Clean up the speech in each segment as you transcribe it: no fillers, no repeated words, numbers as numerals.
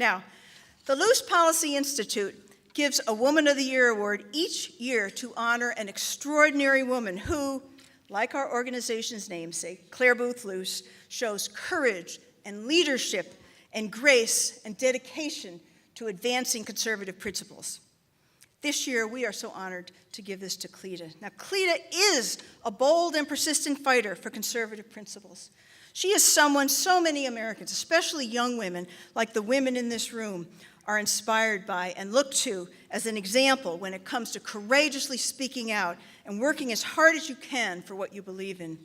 Now, the Luce Policy Institute gives a Woman of the Year award each year to honor an extraordinary woman who, like our organization's namesake, Clare Boothe Luce, shows courage and leadership and grace and dedication to advancing conservative principles. This year, we are so honored to give this to Cleta. Now, Cleta is a bold and persistent fighter for conservative principles. She is someone so many Americans, especially young women, like the women in this room, are inspired by and look to as an example when it comes to courageously speaking out and working as hard as you can for what you believe in.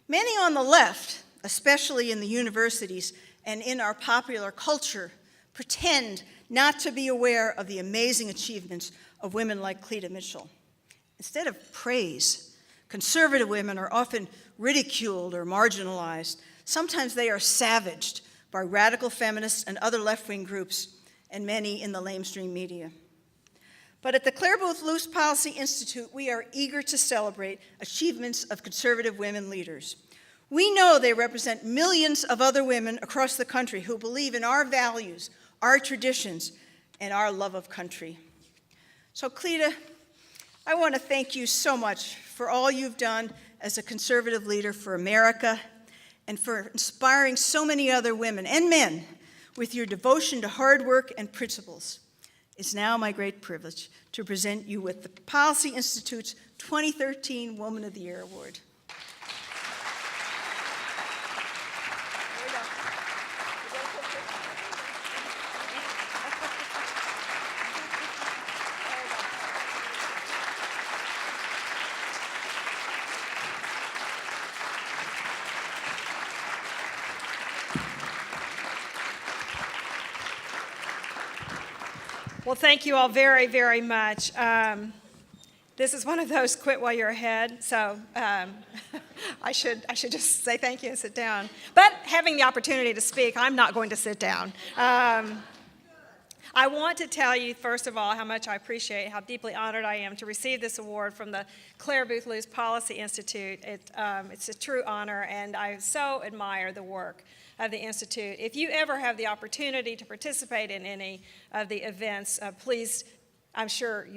Many on the left, especially in the universities and in our popular culture, pretend not to be aware of the amazing achievements of women like Cleta Mitchell. Instead of praise, conservative women are often ridiculed or marginalized. Sometimes they are savaged by radical feminists and other left-wing groups, and many in the lamestream media. But at the Clare Boothe Luce Policy Institute, we are eager to celebrate achievements of conservative women leaders. We know they represent millions of other women across the country who believe in our values, our traditions, and our love of country. So Cleta, I want to thank you so much for all you've done as a conservative leader for America and for inspiring so many other women and men with your devotion to hard work and principles. It's now my great privilege to present you with the Policy Institute's 2013 Woman of the Year Award. Well, thank you all very, very much. This is one of those quit while you're ahead, so I should just say thank you and sit down. But having the opportunity to speak, I'm not going to sit down. I want to tell you, first of all, how much I appreciate, how deeply honored I am to receive this award from the Clare Boothe Luce Policy Institute. It's a true honor, and I so admire the work of the Institute. If you ever have the opportunity to participate in any of the events, please, I'm sure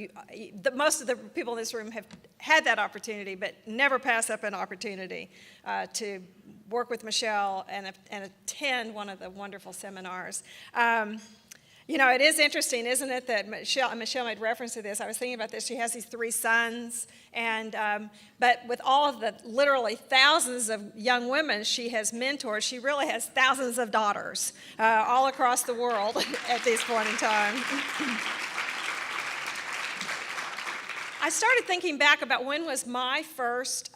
most of the people in this room have had that opportunity, but never pass up an opportunity to work with Michelle and attend one of the wonderful seminars. You know, it is interesting, isn't it, that Michelle made reference to this. I was thinking about this. She has these 3 sons, and but with all of the literally thousands of young women she has mentored, she really has thousands of daughters all across the world at this point in time. I started thinking back about when was my first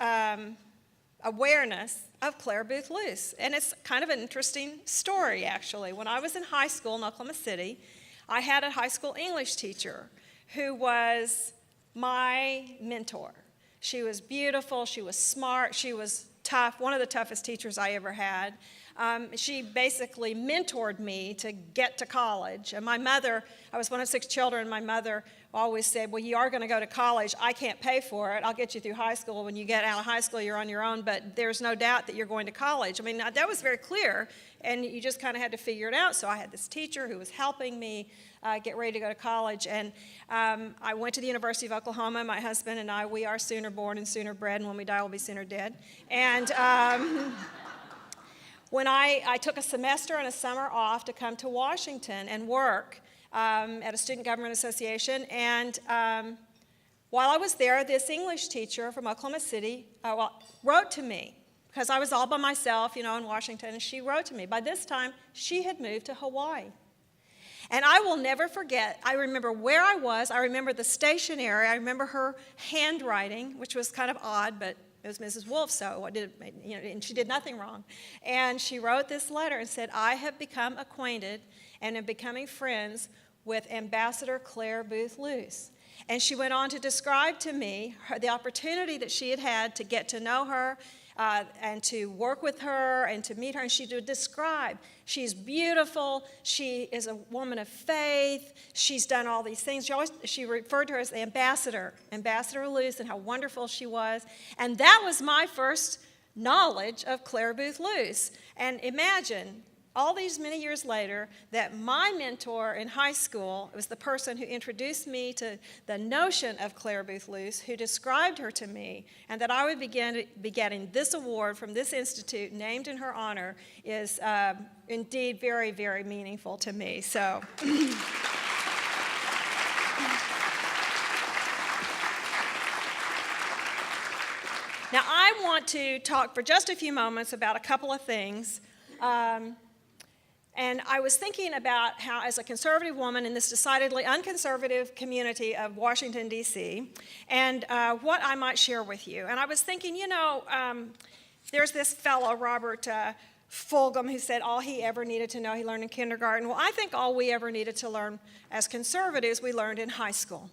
awareness of Clare Boothe Luce. And it's kind of an interesting story, actually. When I was in high school in Oklahoma City, I had a high school English teacher who was my mentor. She was beautiful, she was smart, she was tough, one of the toughest teachers I ever had. She basically mentored me to get to college. And my mother, I was one of 6 children, my mother always said, well, you are going to go to college. I can't pay for it. I'll get you through high school. When you get out of high school, you're on your own, but there's no doubt that you're going to college. I mean, that was very clear, and you just kind of had to figure it out. So I had this teacher who was helping me get ready to go to college, and I went to the University of Oklahoma. My husband and I, we are sooner born and sooner bred, and when we die, we'll be sooner dead. And when I took a semester and a summer off to come to Washington and work at a student government association, and while I was there, this English teacher from Oklahoma City wrote to me, because I was all by myself, you know, in Washington, and she wrote to me. By this time, she had moved to Hawaii. And I will never forget, I remember where I was, I remember the stationery, I remember her handwriting, which was kind of odd, but it was Mrs. Wolfe, so and she did nothing wrong. And she wrote this letter and said, I have become acquainted and am becoming friends with Ambassador Clare Boothe Luce. And she went on to describe to me the opportunity that she had had to get to know her and to work with her and to meet her. And she would describe, she's beautiful, she is a woman of faith, she's done all these things. She referred to her as the Ambassador Luce, and how wonderful she was. And that was my first knowledge of Clare Boothe Luce. And imagine, all these many years later, that my mentor in high school was the person who introduced me to the notion of Clare Boothe Luce, who described her to me, and that I would be getting this award from this institute named in her honor is indeed very, very meaningful to me. So. Now, I want to talk for just a few moments about a couple of things. And I was thinking about how, as a conservative woman in this decidedly unconservative community of Washington, D.C., and what I might share with you. And I was thinking, there's this fellow, Robert Fulghum, who said all he ever needed to know he learned in kindergarten. Well, I think all we ever needed to learn as conservatives we learned in high school.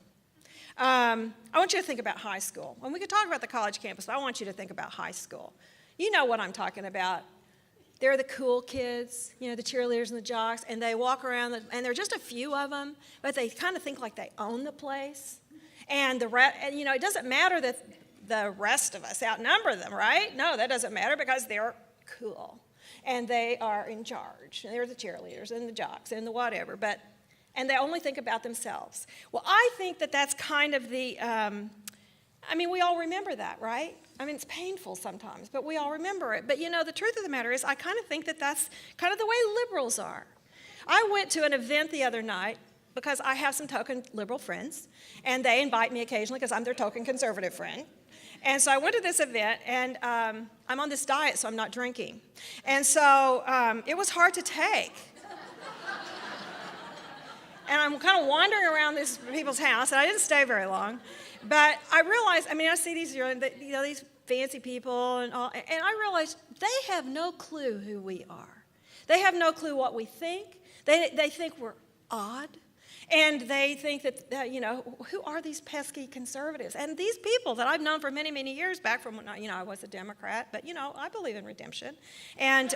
I want you to think about high school. And we could talk about the college campus, but I want you to think about high school. You know what I'm talking about. They're the cool kids, the cheerleaders and the jocks, and they walk around, and there are just a few of them, but they kind of think like they own the place. And it doesn't matter that the rest of us outnumber them, right? No, that doesn't matter because they're cool, and they are in charge. And they're the cheerleaders and the jocks and the whatever, and they only think about themselves. Well, I think that that's kind of the, we all remember that, right? It's painful sometimes, but we all remember it. But the truth of the matter is I kind of think that that's kind of the way liberals are. I went to an event the other night because I have some token liberal friends, and they invite me occasionally because I'm their token conservative friend. And so I went to this event, and I'm on this diet, so I'm not drinking. And so it was hard to take. And I'm kind of wandering around these people's house, and I didn't stay very long. But I realized, I see these, these fancy people and all, and I realized they have no clue who we are. They have no clue what we think. They think we're odd, and they think that, who are these pesky conservatives? And these people that I've known for many, many years back from when I was a Democrat, but, I believe in redemption. And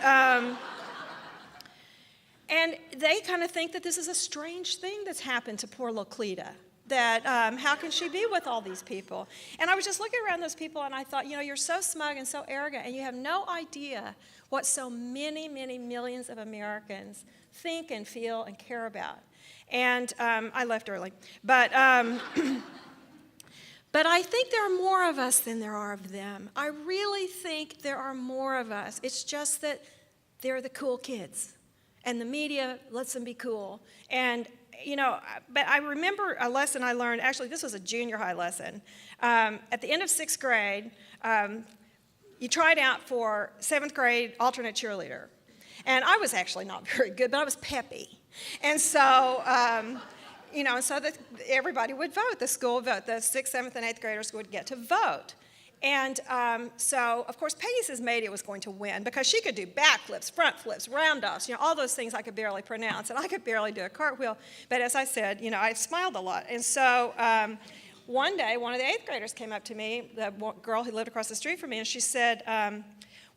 they kind of think that this is a strange thing that's happened to poor little Cleta, that how can she be with all these people? And I was just looking around those people, and I thought, you're so smug and so arrogant, and you have no idea what so many, many millions of Americans think and feel and care about. And I left early. But but I think there are more of us than there are of them. I really think there are more of us. It's just that they're the cool kids. And the media lets them be cool. And, but I remember a lesson I learned. Actually, this was a junior high lesson. At the end of 6th grade, you tried out for 7th grade alternate cheerleader. And I was actually not very good, but I was peppy. And so, everybody would vote. The school would vote. The 6th, 7th, and 8th graders would get to vote. And so, of course, Peggy Sismadia was going to win because she could do backflips, front flips, roundoffs, all those things I could barely pronounce, and I could barely do a cartwheel. But as I said, I smiled a lot. And so one day, one of the 8th graders came up to me, the girl who lived across the street from me, and she said,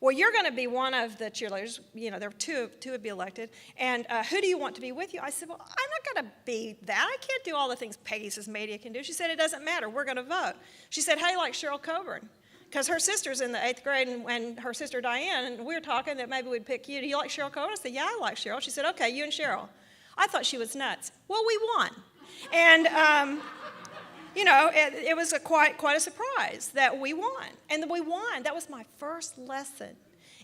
well, you're going to be one of the cheerleaders. There were two would be elected. And who do you want to be with you? I said, well, I'm not going to be that. I can't do all the things Peggy Sismadia can do. She said, it doesn't matter. We're going to vote. She said, how do you like Cheryl Coburn? Because her sister's in the 8th grade, and her sister Diane, and we were talking that maybe we'd pick you. Do you like Cheryl Coburn? I said, yeah, I like Cheryl. She said, okay, you and Cheryl. I thought she was nuts. Well, we won. And, it was quite a surprise that we won. And we won. That was my first lesson.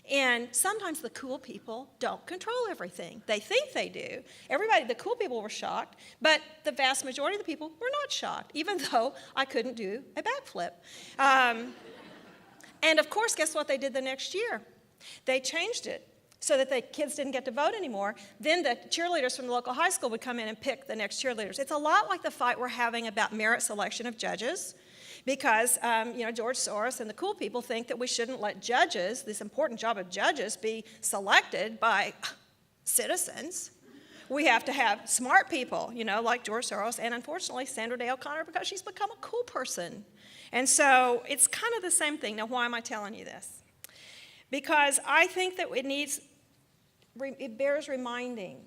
And sometimes the cool people don't control everything. They think they do. The cool people were shocked, but the vast majority of the people were not shocked, even though I couldn't do a backflip. And of course, guess what they did the next year? They changed it so that the kids didn't get to vote anymore. Then the cheerleaders from the local high school would come in and pick the next cheerleaders. It's a lot like the fight we're having about merit selection of judges, because George Soros and the cool people think that we shouldn't let judges, this important job of judges, be selected by citizens. We have to have smart people, like George Soros, and unfortunately Sandra Day O'Connor, because she's become a cool person. And so it's kind of the same thing. Now, why am I telling you this? Because I think that it bears reminding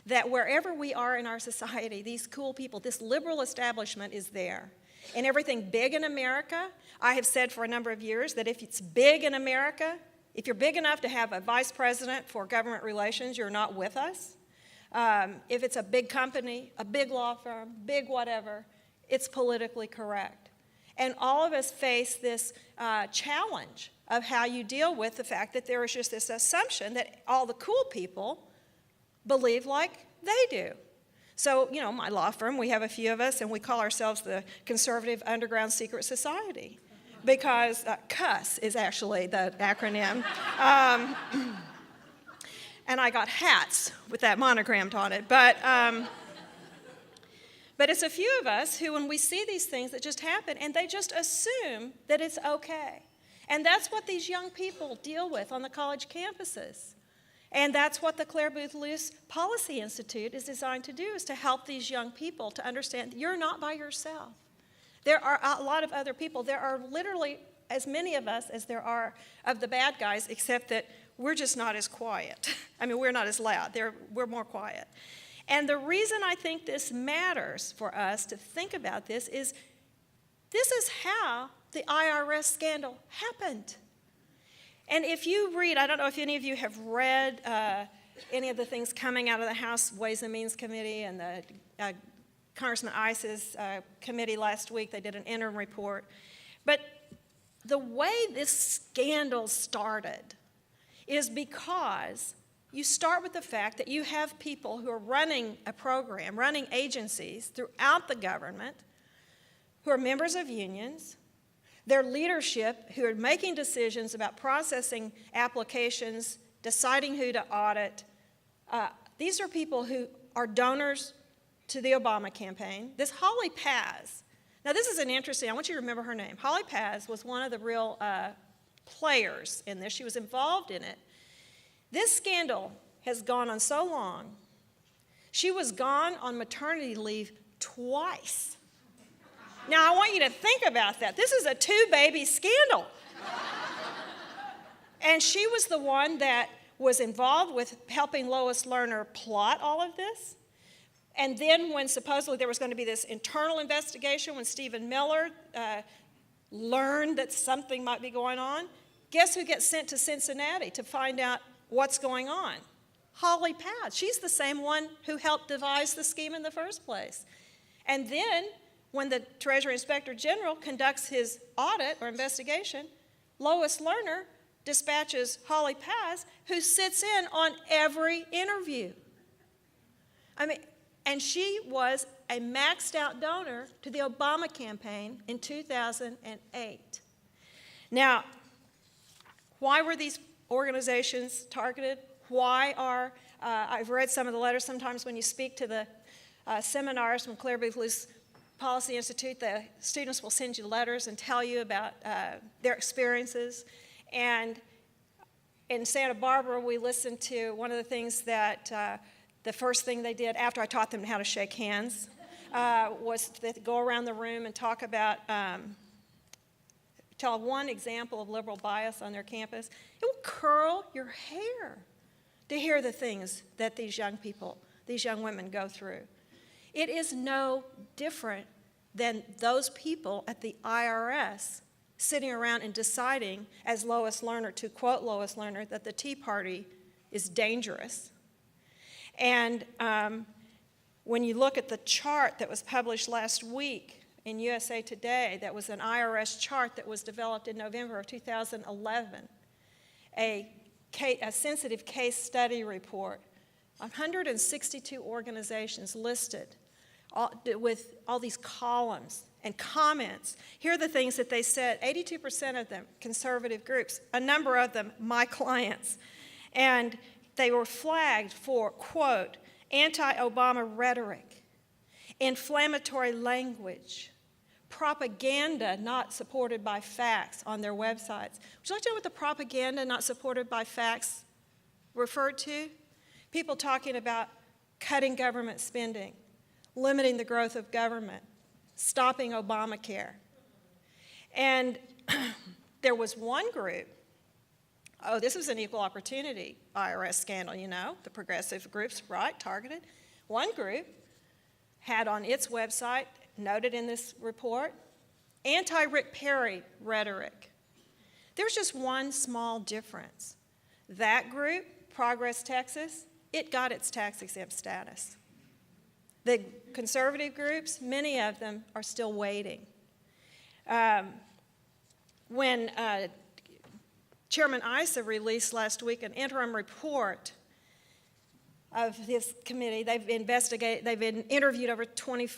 that wherever we are in our society, these cool people, this liberal establishment is there. And everything big in America, I have said for a number of years that if it's big in America, If you're big enough to have a vice president for government relations, you're not with us. If it's a big company, a big law firm, big whatever, it's politically correct. And all of us face this challenge of how you deal with the fact that there is just this assumption that all the cool people believe like they do. So, you know, my law firm, we have a few of us, and we call ourselves the Conservative Underground Secret Society, because CUS is actually the acronym. And I got hats with that monogrammed on it. But it's a few of us who, when we see these things that just happen, and they just assume that it's okay. And that's what these young people deal with on the college campuses. And that's what the Clare, Boothe, Luce Policy Institute is designed to do, is to help these young people to understand you're not by yourself. There are a lot of other people. There are literally as many of us as there are of the bad guys, except that we're just not as quiet. I mean, we're not as loud. We're more quiet. And the reason I think this matters for us to think about this is how the IRS scandal happened. And if you read, I don't know if any of you have read any of the things coming out of the House Ways and Means Committee and the Congressman Ice's committee last week. They did an interim report. But the way this scandal started is because you start with the fact that you have people who are running a program, running agencies throughout the government, who are members of unions, their leadership who are making decisions about processing applications, deciding who to audit. These are people who are donors to the Obama campaign. This Holly Paz, now this is an interesting, I want you to remember her name. Holly Paz was one of the real players in this. She was involved in it. This scandal has gone on so long. She was gone on maternity leave twice. Now, I want you to think about that. This is a two-baby scandal. And she was the one that was involved with helping Lois Lerner plot all of this. And then when supposedly there was going to be this internal investigation, when Stephen Miller learned that something might be going on, guess who gets sent to Cincinnati to find out what's going on? Holly Paz. She's the same one who helped devise the scheme in the first place. And then, when the Treasury Inspector General conducts his audit or investigation, Lois Lerner dispatches Holly Paz, who sits in on every interview. I mean, and she was a maxed out donor to the Obama campaign in 2008. Now, why were these organizations targeted? Why are, I've read some of the letters sometimes when you speak to the seminars from Clare, Boothe, Luce Policy Institute, the students will send you letters and tell you about their experiences. And in Santa Barbara, we listened to one of the things that the first thing they did after I taught them how to shake hands was to go around the room and talk about, tell one example of liberal bias on their campus. It will curl your hair to hear the things that these young people, these young women go through. It is no different than those people at the IRS sitting around and deciding, as Lois Lerner, to quote Lois Lerner, that the Tea Party is dangerous. And when you look at the chart that was published last week in USA Today, that was an IRS chart that was developed in November of 2011, a sensitive case study report, 162 organizations listed with all these columns and comments. Here are the things that they said. 82% of them conservative groups, a number of them my clients. And they were flagged for, quote, anti-Obama rhetoric, inflammatory language, propaganda not supported by facts on their websites. Would you like to know what the propaganda not supported by facts referred to? People talking about cutting government spending, limiting the growth of government, stopping Obamacare. And there was one group, oh, this was an equal opportunity IRS scandal, you know, the progressive groups, right, targeted. One group had on its website, noted in this report, anti-Rick Perry rhetoric. There's just one small difference. That group, Progress Texas, it got its tax-exempt status. The conservative groups, many of them are still waiting. When Chairman Issa released last week an interim report of this committee, they've interviewed over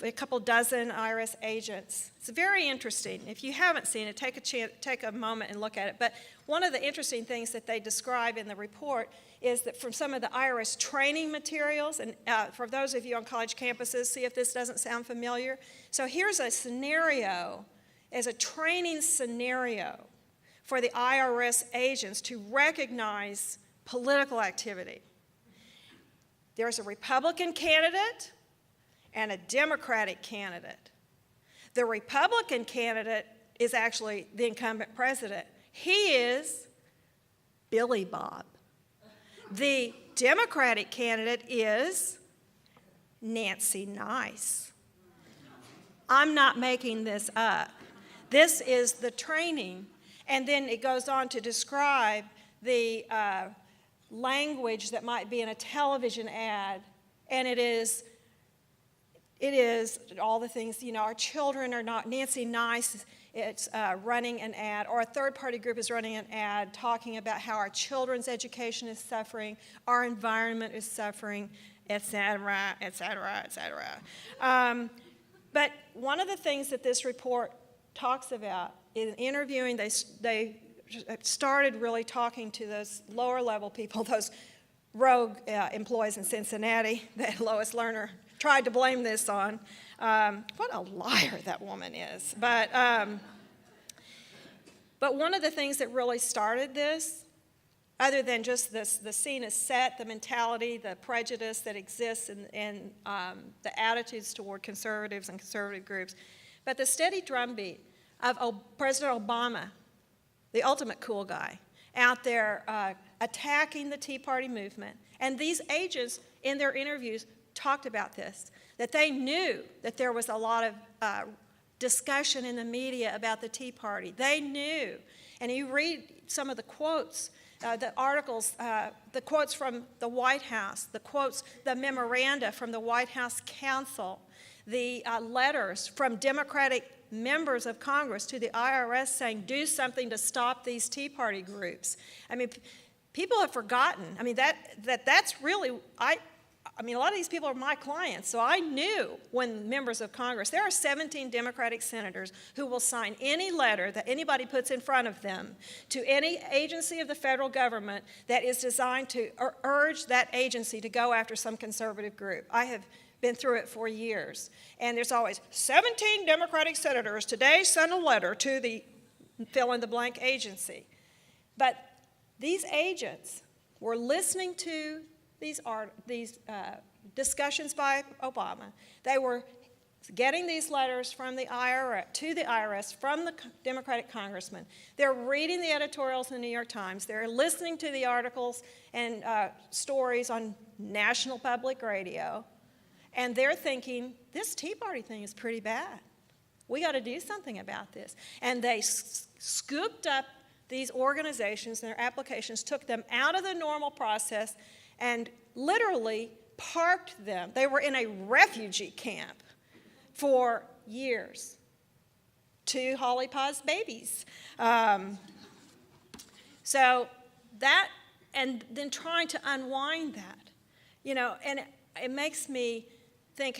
a couple dozen IRS agents. It's very interesting. If you haven't seen it, take a moment and look at it. But one of the interesting things that they describe in the report is that from some of the IRS training materials, and for those of you on college campuses, see if this doesn't sound familiar. So here's a scenario, as a training scenario for the IRS agents to recognize political activity. There's a Republican candidate and a Democratic candidate. The Republican candidate is actually the incumbent president. He is Billy Bob. The Democratic candidate is Nancy Nice. I'm not making this up. This is the training. And then it goes on to describe the language that might be in a television ad, and it is all the things, our children are not, Nancy Nice, it's running an ad, or a third-party group is running an ad talking about how our children's education is suffering, our environment is suffering, et cetera, et cetera, et cetera. But one of the things that this report talks about in interviewing, they started really talking to those lower-level people, those rogue employees in Cincinnati that Lois Lerner tried to blame this on. What a liar that woman is. But one of the things that really started this, other than just the scene is set, the mentality, the prejudice that exists in the attitudes toward conservatives and conservative groups, but the steady drumbeat of President Obama, the ultimate cool guy, out there attacking the Tea Party movement. And these agents, in their interviews, talked about this, that they knew that there was a lot of discussion in the media about the Tea Party. They knew. And you read some of the quotes, the articles, the quotes from the White House, the memoranda from the White House counsel, the letters from Democratic members of Congress to the IRS saying, do something to stop these Tea Party groups. I mean, people have forgotten. I mean, that's really, a lot of these people are my clients, so I knew when members of Congress, there are 17 Democratic senators who will sign any letter that anybody puts in front of them to any agency of the federal government that is designed to urge that agency to go after some conservative group. I have been through it for years. And there's always 17 Democratic senators today sent a letter to the fill-in-the-blank agency. But these agents were listening to these discussions by Obama. They were getting these letters from the IRS, to the IRS from the Democratic congressman. They're reading the editorials in the New York Times. They're listening to the articles and stories on National Public Radio. And they're thinking, this Tea Party thing is pretty bad. We got to do something about this. And they scooped up these organizations and their applications, took them out of the normal process, and literally parked them. They were in a refugee camp for years. 2 Holly Paz babies. So that, and then trying to unwind that, and it makes me think,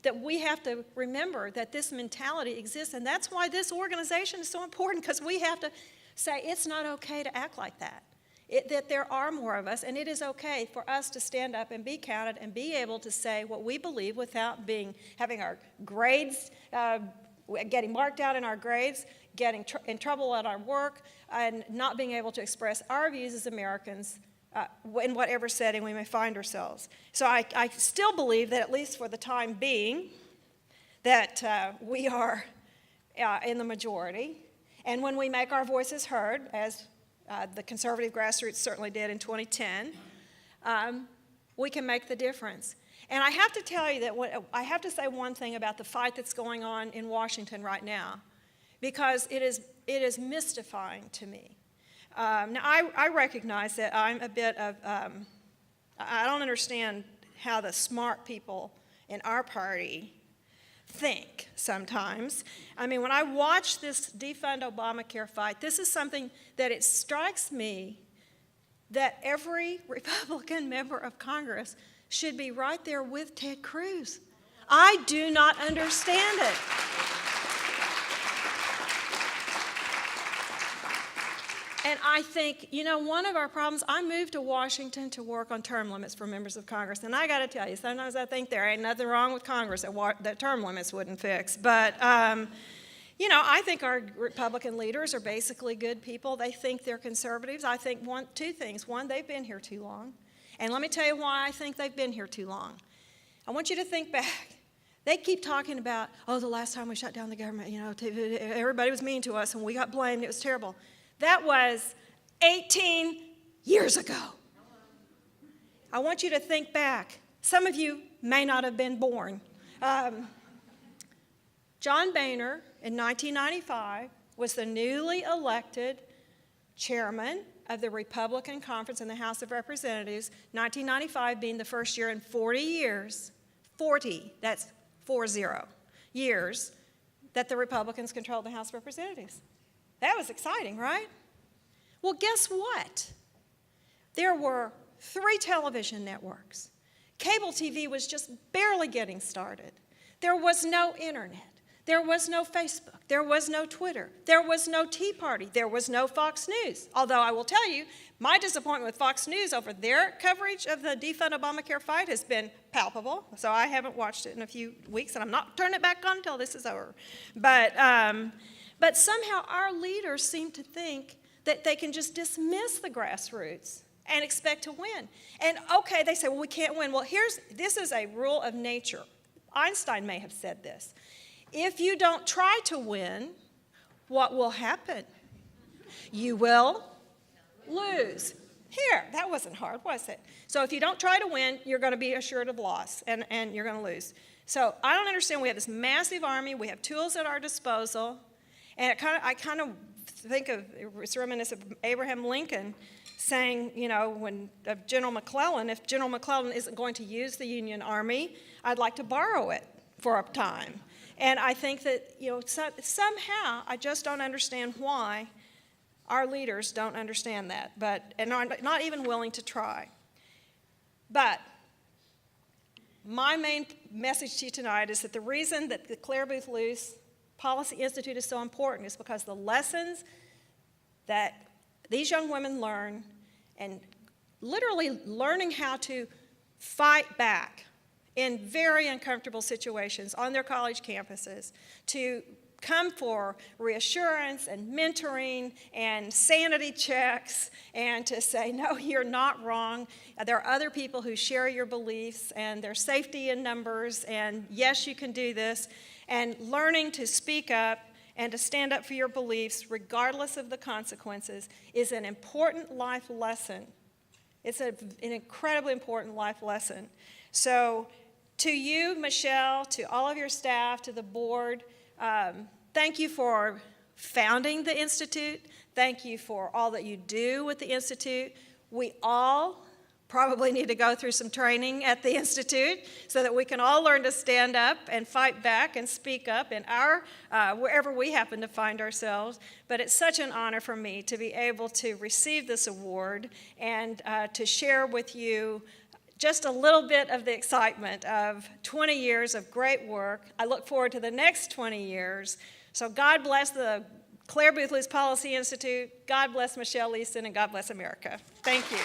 that we have to remember that this mentality exists, and that's why this organization is so important, because we have to say it's not okay to act like that. That there are more of us, and it is okay for us to stand up and be counted and be able to say what we believe without having our grades, getting marked out in our grades, getting in trouble at our work, and not being able to express our views as Americans in whatever setting we may find ourselves. So I still believe that, at least for the time being, that we are in the majority. And when we make our voices heard, as the conservative grassroots certainly did in 2010, we can make the difference. And I have to tell you that I have to say one thing about the fight that's going on in Washington right now. because it is mystifying to me. Now, I recognize that I'm a bit of, I don't understand how the smart people in our party think sometimes. I mean, when I watch this defund Obamacare fight, this is something that it strikes me that every Republican member of Congress should be right there with Ted Cruz. I do not understand it. And I think, you know, one of our problems, I moved to Washington to work on term limits for members of Congress. And I got to tell you, sometimes I think there ain't nothing wrong with Congress that term limits wouldn't fix. But, you know, I think our Republican leaders are basically good people. They think they're conservatives. I think two things. One, they've been here too long. And let me tell you why I think they've been here too long. I want you to think back. They keep talking about, oh, the last time we shut down the government, you know, everybody was mean to us and we got blamed. It was terrible. That was 18 years ago. I want you to think back. Some of you may not have been born. John Boehner, in 1995, was the newly elected chairman of the Republican Conference in the House of Representatives, 1995 being the first year in 40 years, 40, that's 40 years, that the Republicans controlled the House of Representatives. That was exciting, right? Well, guess what? There were 3 television networks. Cable TV was just barely getting started. There was no internet. There was no Facebook. There was no Twitter. There was no Tea Party. There was no Fox News. Although I will tell you, my disappointment with Fox News over their coverage of the defund Obamacare fight has been palpable. So I haven't watched it in a few weeks, and I'm not turning it back on until this is over. But somehow our leaders seem to think that they can just dismiss the grassroots and expect to win. And okay, they say, well, we can't win. Well, this is a rule of nature. Einstein may have said this. If you don't try to win, what will happen? You will lose. Here, that wasn't hard, was it? So if you don't try to win, you're going to be assured of loss, and you're going to lose. So I don't understand. We have this massive army. We have tools at our disposal. And I kind of think of, it's reminiscent of Abraham Lincoln saying, you know, when General McClellan, if General McClellan isn't going to use the Union Army, I'd like to borrow it for a time. And I think that, you know, somehow I just don't understand why our leaders don't understand that, and are not even willing to try. But my main message to you tonight is that the reason that the Clare Boothe Luce Policy Institute is so important is because the lessons that these young women learn, and literally learning how to fight back in very uncomfortable situations on their college campuses, to come for reassurance and mentoring and sanity checks and to say, no, you're not wrong. There are other people who share your beliefs, and there's safety in numbers, and yes, you can do this. And learning to speak up and to stand up for your beliefs regardless of the consequences is an important life lesson. It's an incredibly important life lesson. So to you, Michelle, to all of your staff, to the board, thank you for founding the Institute. Thank you for all that you do with the Institute. We all probably need to go through some training at the Institute so that we can all learn to stand up and fight back and speak up in wherever we happen to find ourselves. But it's such an honor for me to be able to receive this award and to share with you just a little bit of the excitement of 20 years of great work. I look forward to the next 20 years. So God bless the Clare Boothe Luce Policy Institute. God bless Michelle Leeson, and God bless America. Thank you.